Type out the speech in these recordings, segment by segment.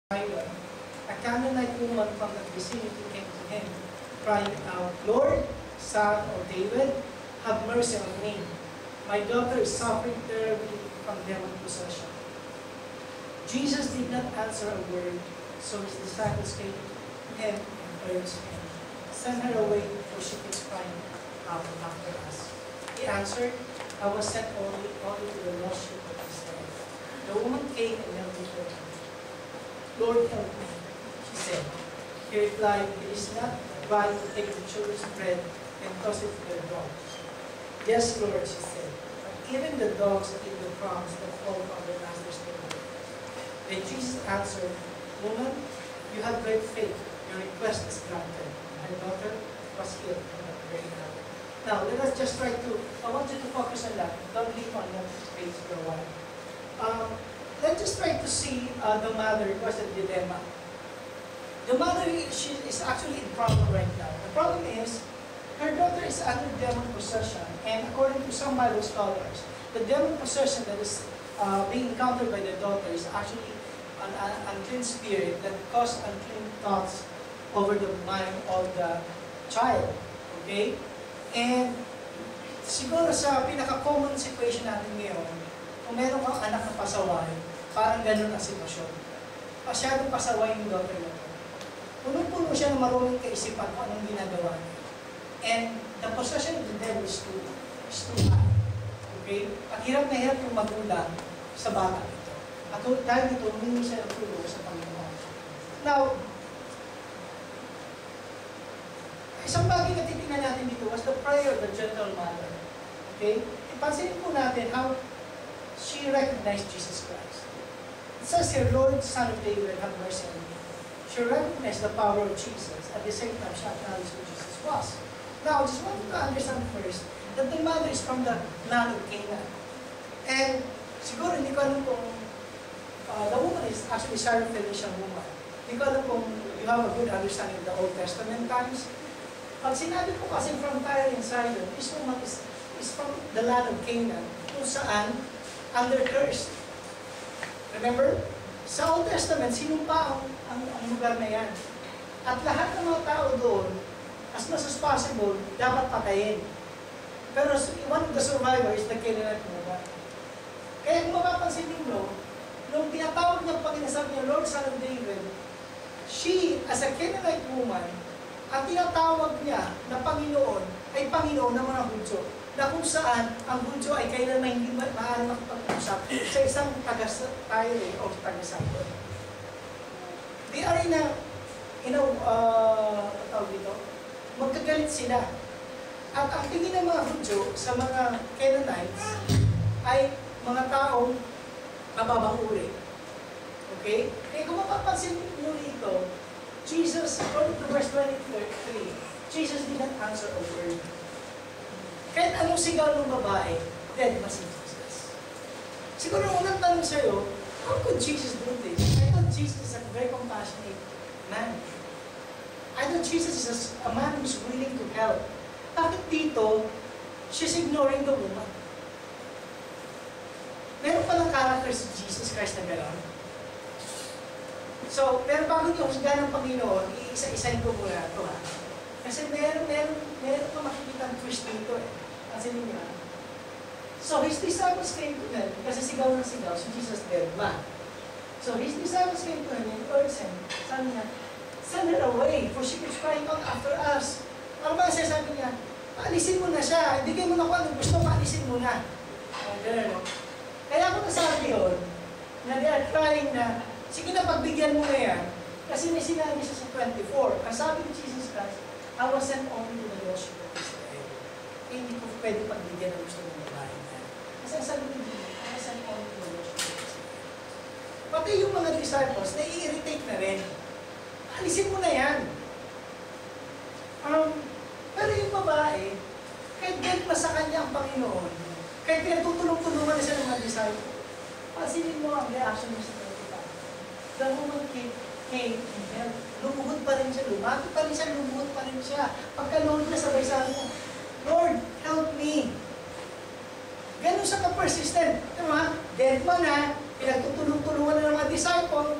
A Canaanite woman from the vicinity came to him, crying out, "Lord, Son of David, have mercy on me. My daughter is suffering terribly from demon possession." Jesus did not answer a word, so his disciples came to him and urged him, "Send her away, for she keeps crying out after us." He answered, "I was sent only to the lost sheep of Israel." The woman came and knelt before him. "Lord, help me," she said. He replied, "It is not right to take the children's bread and toss it to their dogs." "Yes, Lord," she said, "but even the dogs eat the crumbs that fall from their master's table." Then Jesus answered, "Woman, you have great faith. Your request is granted." Her daughter was healed from that very hour. Now, let us just try to, I want you to focus on that. Don't leave on that page for a while. Let's just try to see the mother. It was a dilemma. The mother, she is actually in problem right now. The problem is, her daughter is under demon possession, and according to some Bible scholars, the demon possession that is being encountered by the daughter is actually an unclean spirit that causes unclean thoughts over the mind of the child. Okay? And siguro sa pinaka-common situation natin ngayon, kung meron kang anak na pasaway, parang ganun ang sitwasyon. Masyadong pasaway yung daughter na to. Punong-puno siya ng maruming kaisipan kung anong ginagawa niya. And the possession of the devil is too high. Okay? At hirap na hirap yung magulang sa bata ito. At dahil dito, humingi siya ng tulong sa Panginoon. Now, isang bagay na titignan natin dito was the prayer of the gentle mother. Okay? Ipansinin po natin how she recognized Jesus Christ. It says here, "Lord, Son of David, have mercy on me." She recognized the power of Jesus. At the same time, she acknowledged who Jesus was. Now, I just want you to understand first that the mother is from the land of Canaan. And siguro hindi ko alam kung the woman is actually Syrophoenician woman. Hindi ko alam kung you have a good understanding of the Old Testament times. Pag sinabi ko kasi from Tyre and Sidon, this woman is from the land of Canaan, kung saan under curse. Remember? Sa Old Testament, sinumpa ang lugar na yan. At lahat ng mga tao doon, as much as possible, dapat patayin. Pero one of the survivors is the Canaanite woman. Kaya kung mapapansin ninyo, nung tinatawag niya Panginoon, sabi niya, "Lord, Son of David," she, as a Canaanite woman, ang tinatawag niya na Panginoon ay Panginoon ng mga Hudyo, na kung saan ang Hudyo ay kailan na hindi maaaring makipag-usap sa isang taga-Tyre o taga-Sidon. They are magkagalit sila. At ang tingin ng mga Hudyo sa mga Canaanites ay mga taong mababang uri. Okay? Kaya kung mapapansin nyo rito, Jesus, according to verse 23, Jesus did not answer a word. Kahit anong sigaw ng babae, dead na si Jesus. Siguro unang tanong sa'yo, how could Jesus do this? I thought Jesus is a very compassionate man. I thought Jesus is a man who's willing to help. Bakit dito, she's ignoring the woman? Meron palang character si Jesus Christ na gano'n. So, pero bago niyo husgahan ng Panginoon, iisa-isahin ko muna ito, ha? Kasi meron pa makikita ang twist dito, eh. Kasi niyo, ha? So, his disciples came to him, kasi sigaw ng sigaw, si Jesus dead man. So, his disciples came to him and urged him, sabi niya, "Send her away, for she keeps crying out after us." Ano ba siya sabi niya? Paalisin mo na siya, ibigay mo na kung anong gusto, paalisin mo na. Gano'n. Kaya ako nasabi yun, na they are trying na, sige na, pagbigyan mo na yan. Kasi may sinabi siya sa 24. Ang sabi ni Jesus Christ, "I was sent only to the lost sheep of Israel." Hindi ko pwede pagbigyan ng gusto ng babae niya. Kasi ang sabi ni Jesus, "I was sent only to the lost sheep of Israel." Pati yung mga disciples, nai-irritate na rin. Alisin mo na yan. Pero yung babae, kahit dead pa sa kanya ang Panginoon, kahit pinagtutulong-tulungan na siya ng mga disciples, pansinin mo ang reaction niya sa Panginoon. The woman came and helped. Lumuhod pa rin siya, lumapit pa rin siya, lumuhod pa rin siya. Pagka-Lord na sabay sabi mo, "Lord, help me." Ganun siya ka-persistent. Diba? Dead man na, pinagtutulong-tulungan na ng mga disciples.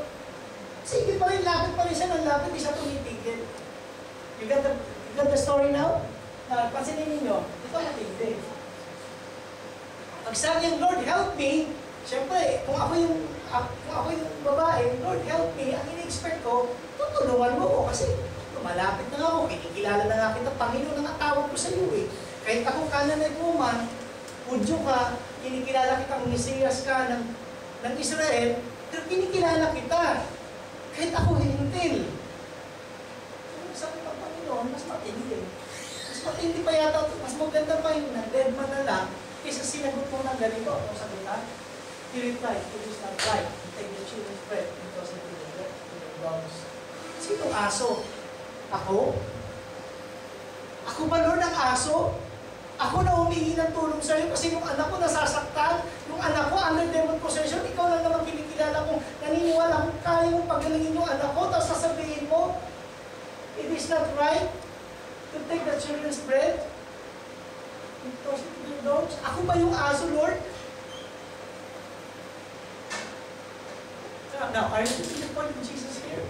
Sige pa rin, lapit pa rin siya ng lapit, di siya tumitigil. You got the story now? Pansinin ninyo, ito matindi. Pag sabi yung Lord, help me, siyempre, kung ako yung babae, Lord, help me, ang ini-expect ko, tutulungan mo ko kasi malapit na ako, kinikilala na nga kita, Panginoon ang tawag ko sa iyo eh. Kahit ako Canaanite woman, Hudyo ka, kinikilala kitang Mesiyas ka ng Israel, pero kinikilala kita. Kahit ako hintil. Sabi ng Panginoon, mas matindi. Mas matindi pa yata, mas maganda pa yung dead man na lang, kaysa sinagot mo ng ganito. Ano sabi ka? He replied, it is not right to take the children's bread because it is the dogs. Sinong aso? Ako? Ako ba, Lord, ang aso? Ako na humingi ng tulong sa'yo kasi yung anak ko nasasaktan, yung anak ko under demon possession, ikaw lang naman kinikilala kong naniniwala kung kaya mong pagalingin yung anak ko, tapos sasabihin mo, it is not right to take the children's bread and toss it to the dogs. Ako ba yung aso, Lord? Now, are you seeing the point of Jesus here?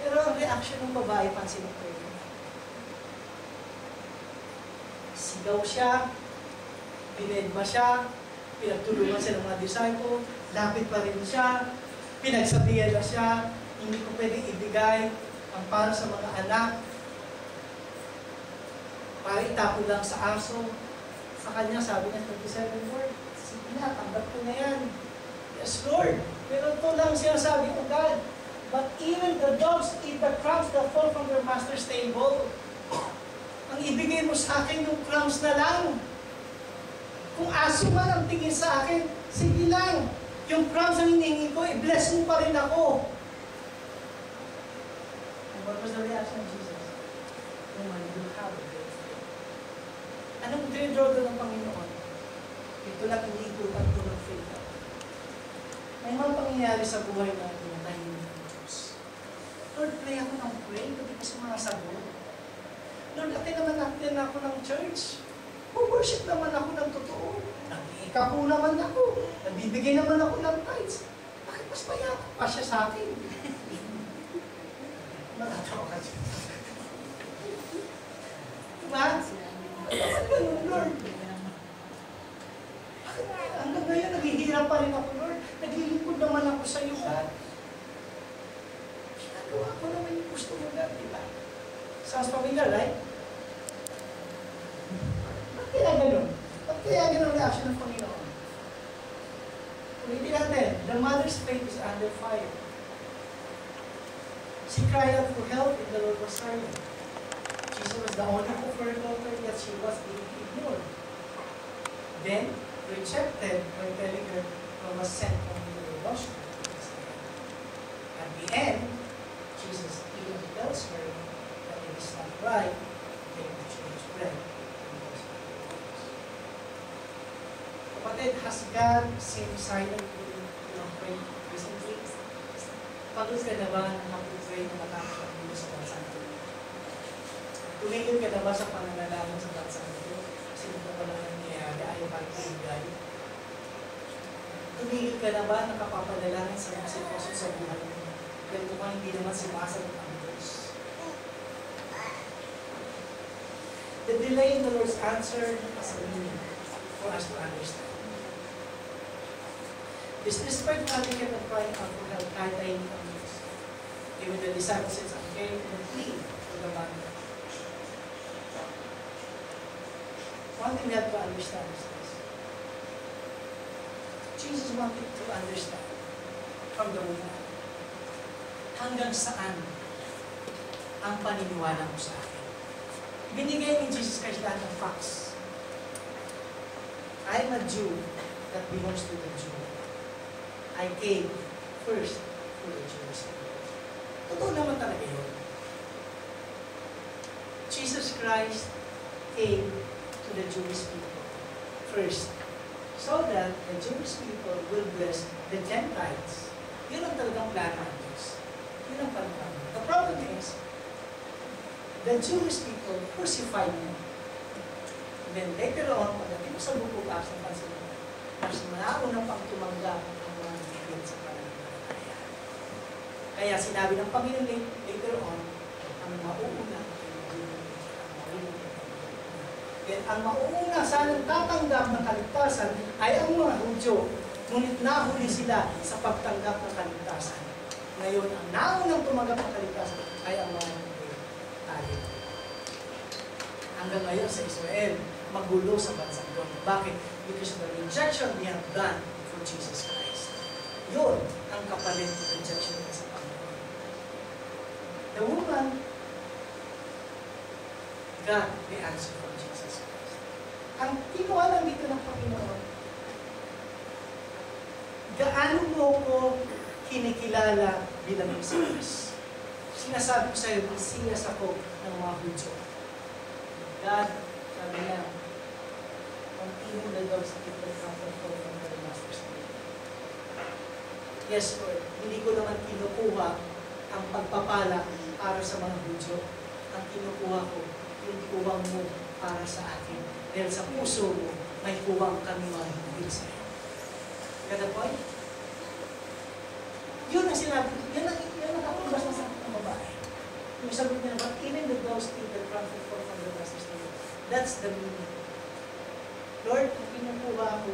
Pero ang reaction ng babae, pansin ko yun. Sigaw siya, binedma siya, pinagtulungan siya ng mga disciple, lapit pa rin siya, pinagsabihan na siya, hindi ko pwedeng ibigay ang para sa mga anak, para itapon lang sa aso. Sa kanya, sabi niya, 27 Lord, sige na, tanggap ko na yan. Yes, Lord, pero ito lang sinasabi ko, God, but even the dogs eat the crumbs that fall from their master's table. Ang ibigay mo sa akin yung crumbs na lang. Kung aso man ang tingin sa akin, sige lang. Yung crumbs ang hinihingi ko, i-bless mo pa rin ako. And what was the reaction of Jesus? Woman, you have a great faith. Anong dinidrodo ng Panginoon? Ito lang iniikutan ko ng faith. May mga pangyayari sa buhay natin na tahimik ng Diyos. Lord, pray ako ng pray, pati ko sumasagot. Lord, atin naman natin ako ng church. Worship naman ako ng totoo. Nag-iika po naman ako. Nagbibigay naman ako ng tithes. Bakit mas mayakap pa siya sa akin? Nakatawa ka siya. Diba? Bakit ganun, Lord? Hanggang ngayon, naghihirap pa rin ako, Lord. Naglilingkod naman ako sa iyo, God. Ginagawa ko naman yung gusto mo, God, diba? Sounds familiar, right? Ba't kaya ganun? Ba't kaya ganun reaction ng Panginoon? Ulitin natin, the mother's faith is under fire. She cried out for help and the Lord was silent. Jesus was the only hope for her daughter, yet she was being ignored. Then, rejected by telling her was sent only to the washroom. At the end, Jesus even tells her that it is not right to take the children's bread. Kapatid, has God seemed silent to your prayer recently? Pagod ka na ba ng mag-pray na matapos ang Diyos sa bansa natin? Tumigil ka na ba sa pananalaman sa bansa natin? Kasi ito pa lang nangyayari, ayaw pa rin ibigay. Tumigil ka na ba nakapapadalangin sa mga sitwasyon sa buhay mo? Kaya mukhang hindi naman sumasagot ang Diyos. The delay in the Lord's answer is a meaning for us to understand. Despite natin kept on crying out for help kahit ay hindi ang Diyos. Even the disciples said, okay, we'll flee to the mountain. One thing we have to understand is this. Jesus wanted to understand from the woman hanggang saan ang paniniwala mo sa akin. Binigay ni Jesus Christ lahat ng facts. I'm a Jew that belongs to the Jew. I came first for the Jews. Totoo naman talaga yun. Jesus Christ came to the Jewish people first, so that the Jewish people will bless the Gentiles. Yun ang talagang plano ng Diyos. Yun ang plano. The problem is, the Jewish people crucified Him. And then later on, pagdating sa buko ng pansin, mas nauna pang tumanggap ang mga bigyan sa pananampalataya. Kaya sinabi ng Panginoon later on, ang mauuna ang mauuna sa tatanggap ng kaligtasan ay ang mga Hudyo, ngunit nahuli sila sa pagtanggap ng kaligtasan. Ngayon, ang naunang tumanggap ng kaligtasan ay ang mga tayo. Hanggang ngayon sa Israel, magulo sa bansang doon. Bakit? Because of the rejection they have done for Jesus Christ. Yun ang kapalit ng rejection nila sa Panginoon. The woman got the answer from Jesus Christ. Ang kinuha lang dito ng Panginoon, gaano mo ko kinikilala bilang Mesiyas? Sinasabi ko sa iyo, Mesiyas ako ng mga Hudyo. God, sabi niya, even the dogs keep the comfort from their master's name. Yes, Lord, hindi ko naman kinukuha ang pagpapala para sa mga Hudyo. Ang kinukuha ko, yung kuwang mo para sa akin. Dahil sa puso mo, may kuwang kami mahigil sa iyo. Got the point? Yun ang sinabi, yun ang kapulbas na sa ng babae. Yung sabi niya, but even the dogs keep the comfort from their master's name. That's the meaning. Lord, kung kinukuha ko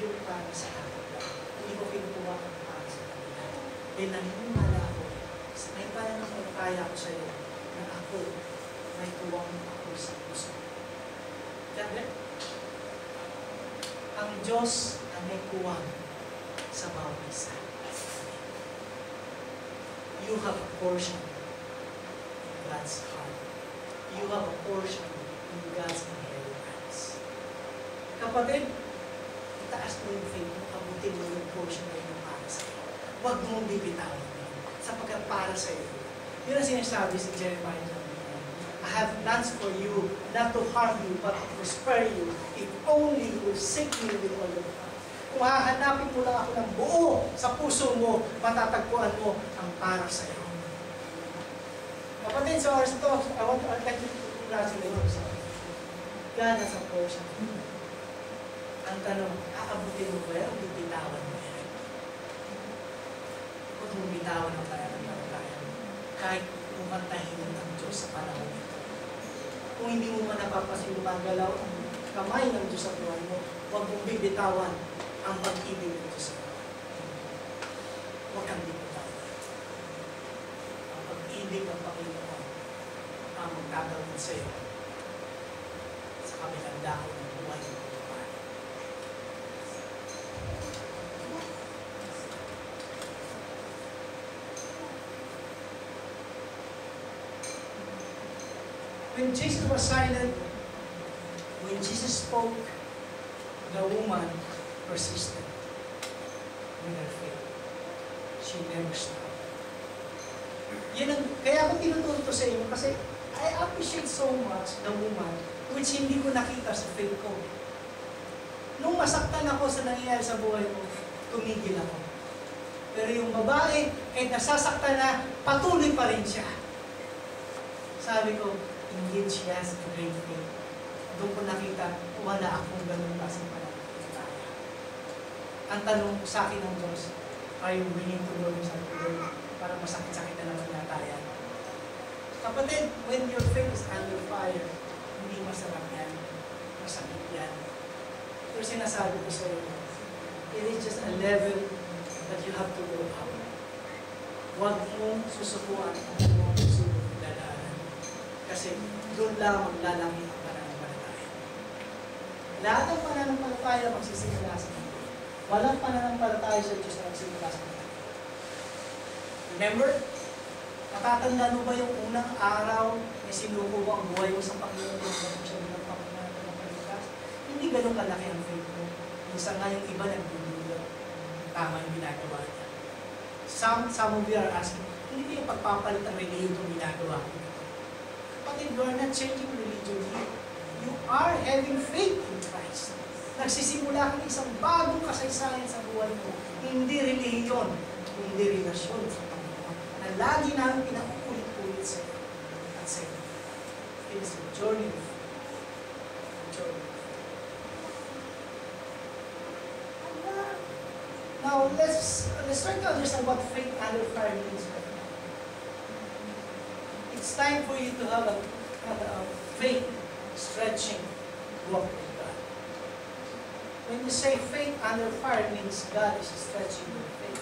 yung para sa akin, hindi ko kinukuha ko para sa kanila. Dahil naniniwala ako, may pananampalataya ko sa iyo na ako, may kuwang ako sa puso. Kaya, ang Diyos ang may kuwang sa bawat isa. You have a portion in God's heart. You have a portion in God's inheritance. Kapatid, itaas mo yung faith mo, abutin mo yung portion na yun para sa iyo. Huwag mong bibitawan yun, sapagkat para sa iyo. Yun ang sinasabi si Jeremiah. I have plans for you, not to harm you, but to prosper you, if only you will seek me with all your heart. Kung hahanapin mo lang ako ng buo sa puso mo, matatagpuan mo ang para sa iyo. Kapatid, sa oras ito, I'd like to congratulate you. God has a portion. Ang tanong, aabutin mo ba yan o bibitawan mo yan? Huwag mong bitawan ang pananampalataya. Kahit kumantahin ng Diyos sa panahon ito. Kung hindi mo man napapasin magalaw ang kamay ng Diyos sa buhay mo, huwag mong bibitawan ang pag-ibig ng Diyos sa buhay. Huwag kang bibitawan. Ang pag-ibig ng Panginoon ang magkagawin sa iyo sa kabilang dako ng buhay ng Panginoon. When Jesus was silent, when Jesus spoke, the woman persisted with her faith. She never stopped. Kaya ako tinuturo sa inyo kasi I appreciate so much the woman which hindi ko nakita sa faith ko. Nung masaktan ako sa nangyayari sa buhay ko, tumigil ako. Pero yung babae, kahit nasasaktan na, patuloy pa rin siya. Sabi ko, indeed, she has a great faith. Doon ko nakita, wala akong ganun klaseng pananampalataya. Ang tanong sa akin ng Diyos, are you willing to go sa Lord para masakit-sakit na naman yata yan? Kapatid, when your faith is under fire, hindi masarap yan. Masakit yan. Pero sinasabi ko sa iyo, it is just a level that you have to go up. Huwag mong susukuan ang mong susunod dadaanan. Kasi doon lamang lalaki ang pananampalataya. Lahat ng pananampalataya magsisimula sa Diyos. Walang pananampalataya sa Diyos na magsisimula sa Diyos. Remember? Matatanda mo ba yung unang araw na sinuko mo ang buhay mo sa Panginoon kung ano siya ng Panginoon ng Panginoon? Hindi ganun kalaki ang faith mo. Minsan nga yung iba nagdudulo. Tama yung ginagawa niya. Some of you are asking, hindi yung pagpapalit ng religion yung ginagawa ko. But you are not changing religion here. You are having faith in Christ. Nagsisimula ka ng isang bagong kasaysayan sa buhay mo. Hindi religion, hindi relasyon sa Panginoon. Na lagi namin pinakukulit-ulit sa iyo. At sa iyo. It is a journey. A journey. Now, let's try to understand what faith under fire means. It's time for you to have a faith stretching walk with God. When you say faith under fire, means God is stretching your faith.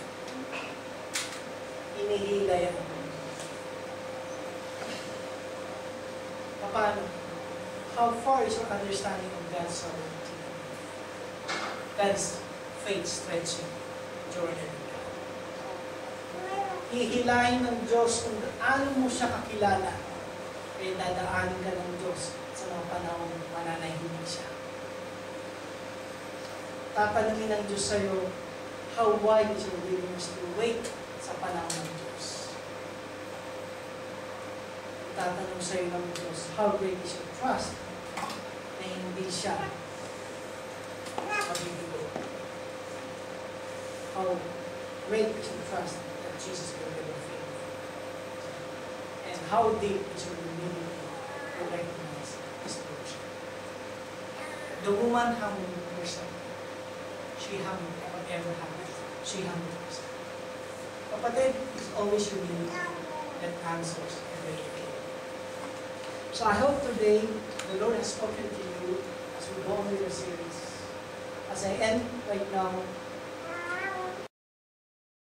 Hinihila yan. Paano? How far is your understanding of God's sovereignty? God's faith stretching journey with God. Hihilahin ng Diyos kung ano mo siya kakilala. Kaya dadaanin ka ng Diyos sa mga panahon mananahimik siya. Tatanungin ng Diyos sa'yo, how wide is your willingness to wait sa panahon ng Diyos? Tatanong sa'yo ng Diyos, how great is your trust na hindi siya mabibigo? How great is your trust that Jesus will never fail? And how deep is your humility to recognize His Lordship? The woman humbled herself. She humbled whatever happened. She humbled herself. Kapatid, it's always humility that answers everything. So I hope today the Lord has spoken to you as we go on with the series. As I end right now,